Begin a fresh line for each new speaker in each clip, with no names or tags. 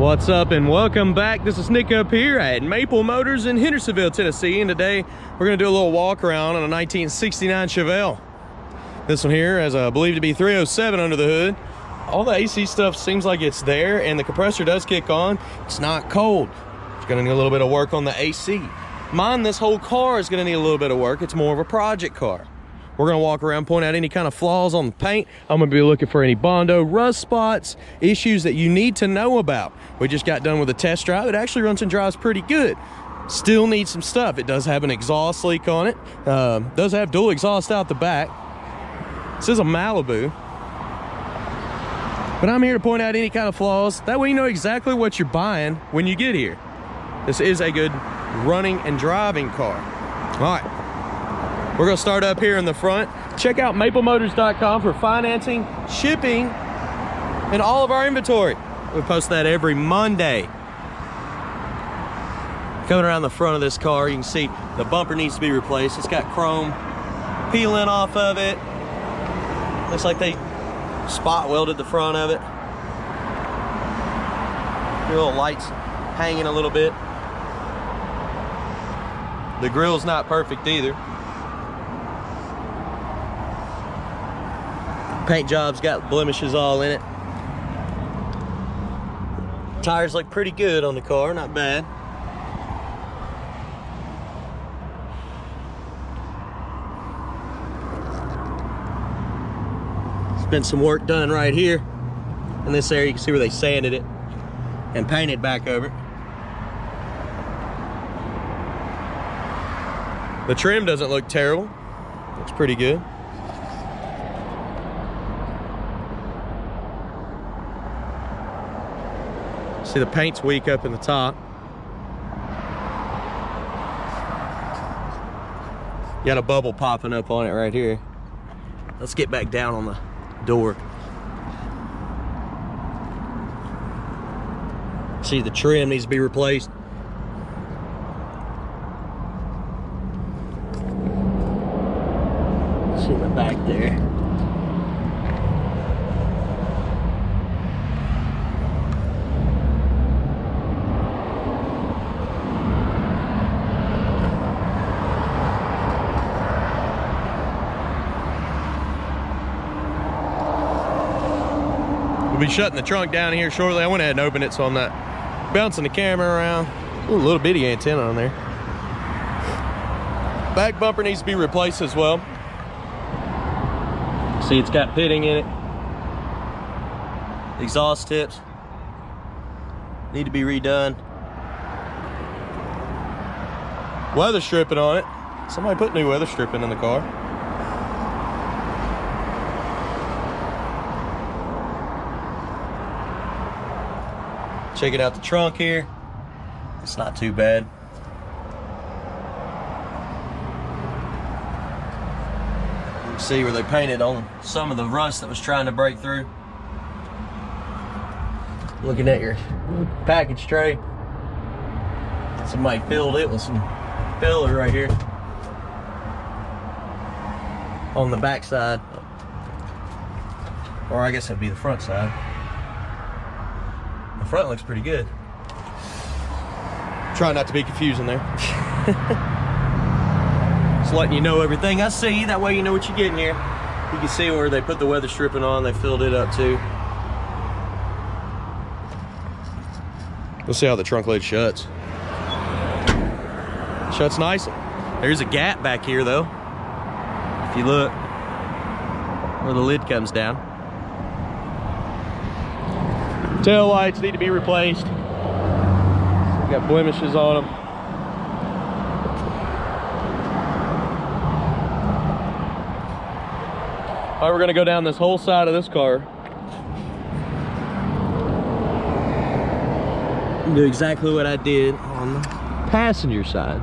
What's up and welcome back. This is Nick up here at Maple Motors in Hendersonville, Tennessee, and today we're going to do a little walk around on a 1969 Chevelle. This one here has a believed to be 307 under the hood. All the AC stuff seems like it's there, and the compressor does kick on. It's not cold. It's going to need a little bit of work on the AC. Mine, this whole car is going to need a little bit of work. It's more of a project car. We're gonna walk around, point out any kind of flaws on the paint. I'm gonna be looking for any Bondo rust spots, issues that you need to know about. We just got done with a test drive. It actually runs and drives pretty good. Still needs some stuff. It does have an exhaust leak on it. Does have dual exhaust out the back. This is a Malibu. But I'm here to point out any kind of flaws. That way you know exactly what you're buying when you get here. This is a good running and driving car. All right. We're gonna start up here in the front. Check out maplemotors.com for financing, shipping, and all of our inventory. We post that every Monday. Coming around the front of this car, you can see the bumper needs to be replaced. It's got chrome peeling off of it. Looks like they spot welded the front of it. Your little lights hanging a little bit. The grill's not perfect either. Paint job's got blemishes all in it. Tires look pretty good on the car, not bad. There's been some work done right here. In this area, you can see where they sanded it and painted back over it. The trim doesn't look terrible. Looks pretty good. See, the paint's weak up in the top. You got a bubble popping up on it right here. Let's get back down on the door. See, the trim needs to be replaced. See the back there. We'll be shutting the trunk down here shortly. I went ahead and opened it so I'm not bouncing the camera around. Ooh, a little bitty antenna on there. Back bumper needs to be replaced as well. See, it's got pitting in it. Exhaust tips need to be redone. Weather stripping on it. Somebody put new weather stripping in the car. Checking out the trunk here. It's not too bad. You can see where they painted on some of the rust that was trying to break through. Looking at your package tray. Somebody filled it with some filler right here on the back side. Or I guess that'd be the front side. The front looks pretty good. Try not to be confusing there. Just letting you know everything I see, that way you know what you're getting here. You can see where they put the weather stripping on, they filled it up too. We'll see how the trunk lid shuts. Shuts nicely. There's a gap back here though. If you look where the lid comes down. Tail lights need to be replaced. Got blemishes on them. All right, we're gonna go down this whole side of this car. And do exactly what I did on the passenger side.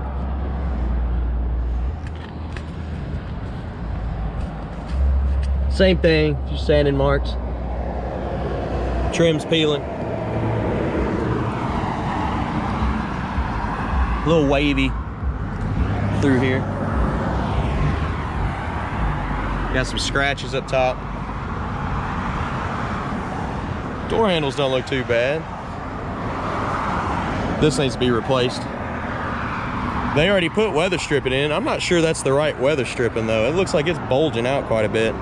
Same thing, just sanding marks. Trim's peeling. A little wavy through here. Got some scratches up top. Door handles don't look too bad. This needs to be replaced. They already put weather stripping in. I'm not sure that's the right weather stripping though. It looks like it's bulging out quite a bit.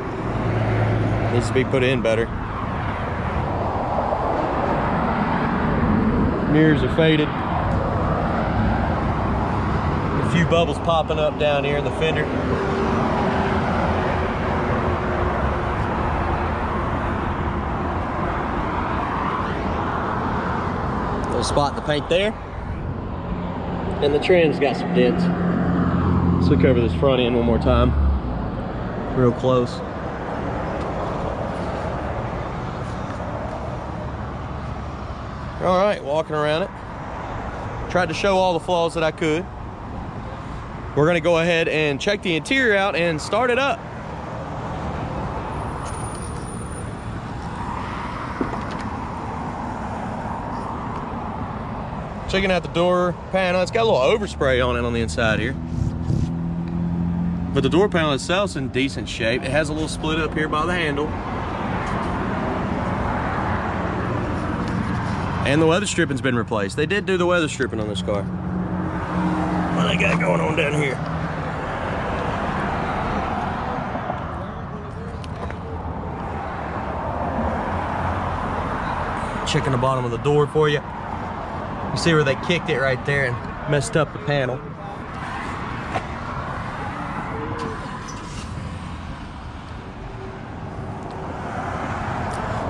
Needs to be put in better. Mirrors are faded. A few bubbles popping up down here in the fender. Little spot in the paint there. And the trim's got some dents. Let's look over this front end one more time. Real close. All right, walking around it. Tried to show all the flaws that I could. We're gonna go ahead and check the interior out and start it up. Checking out the door panel. It's got a little overspray on it on the inside here. But the door panel itself is in decent shape. It has a little split up here by the handle. And the weather stripping's been replaced. They did do the weather stripping on this car. What they got going on down here? Checking the bottom of the door for you. You see where they kicked it right there and messed up the panel.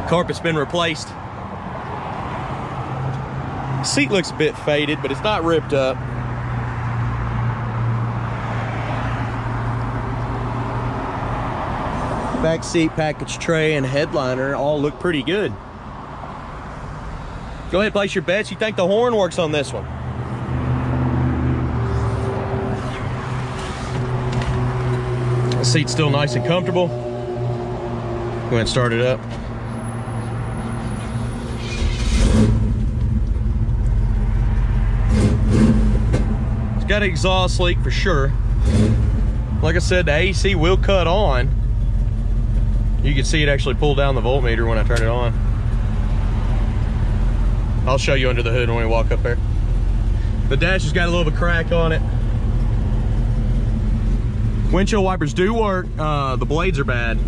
Carpet's been replaced. Seat looks a bit faded, but it's not ripped up. Back seat, package tray, and headliner all look pretty good. Go ahead and place your bets. You think the horn works on this one? The seat's still nice and comfortable. Go ahead and start it up. It's got an exhaust leak for sure. Like I said, the AC will cut on. You can see it actually pull down the voltmeter when I turn it on. I'll show you under the hood when we walk up there. The dash has got a little bit of a crack on it. Windshield wipers do work. The blades are bad.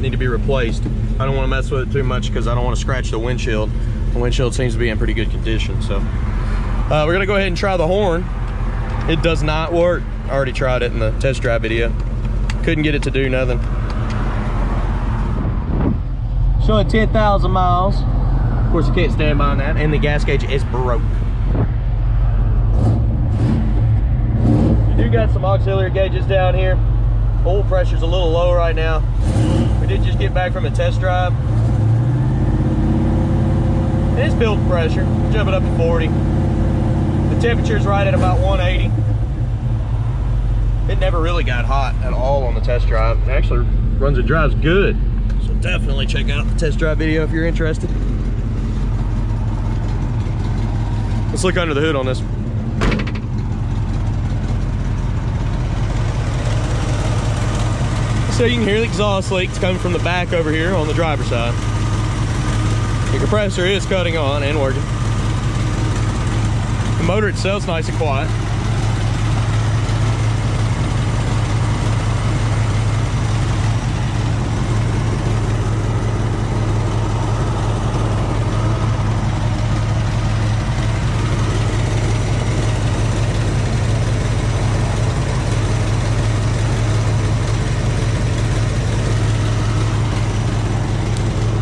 Need to be replaced. I don't want to mess with it too much because I don't want to scratch the windshield. The windshield seems to be in pretty good condition. So we're gonna go ahead and try the horn. It does not work. I already tried it in the test drive video. Couldn't get it to do nothing. Showing 10,000 miles. Of course, you can't stand behind that, and the gas gauge is broke. You do got some auxiliary gauges down here. Oil pressure's a little low right now. We did just get back from a test drive. And it's built pressure, jumping up to 40. The temperature's right at about 180. It never really got hot at all on the test drive. It actually runs and drives good. So definitely check out the test drive video if you're interested. Let's look under the hood on this. So you can hear the exhaust leaks coming from the back over here on the driver's side. The compressor is cutting on and working. The motor itself's nice and quiet.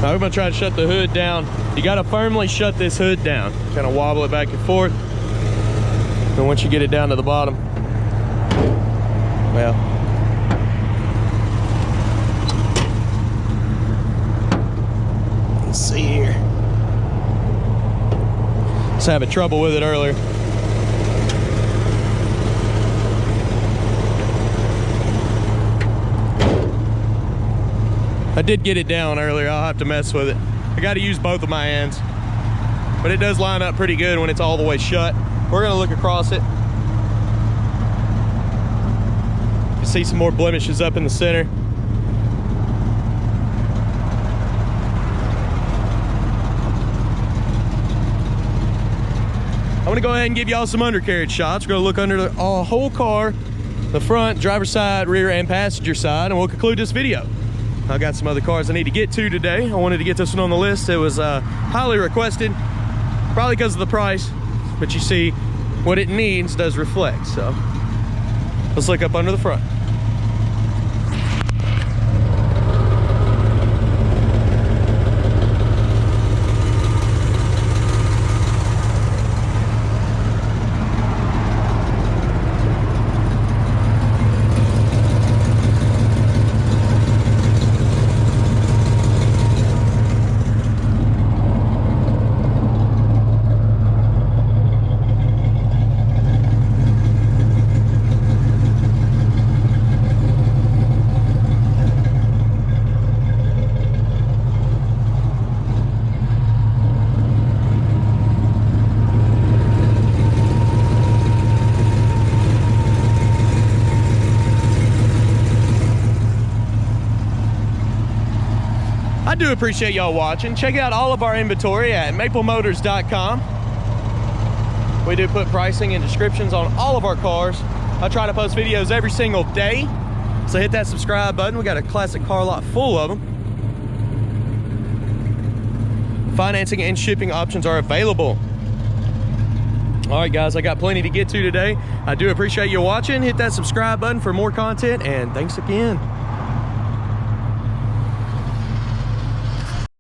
Now we're gonna try to shut the hood down. You gotta firmly shut this hood down. Kind of wobble it back and forth. And once you get it down to the bottom, well, let's see here. I was having trouble with it earlier. I did get it down earlier. I'll have to mess with it. I got to use both of my hands, but it does line up pretty good when it's all the way shut. We're gonna look across it. You can see some more blemishes up in the center. want to go ahead and give y'all some undercarriage shots. We're going to look under the whole car, the front, driver's side, rear, and passenger side, and we'll conclude this video. I got some other cars I need to get to today. I wanted to get this one on the list. It was highly requested, probably because of the price, but you see what it needs does reflect. So let's look up under the front. I do appreciate y'all watching. Check out all of our inventory at maplemotors.com. We do put pricing and descriptions on all of our cars. I try to post videos every single day, so hit that subscribe button. We got a classic car lot full of them. Financing and shipping options are available. All right, guys, I got plenty to get to today. I do appreciate you watching. Hit that subscribe button for more content, and thanks again.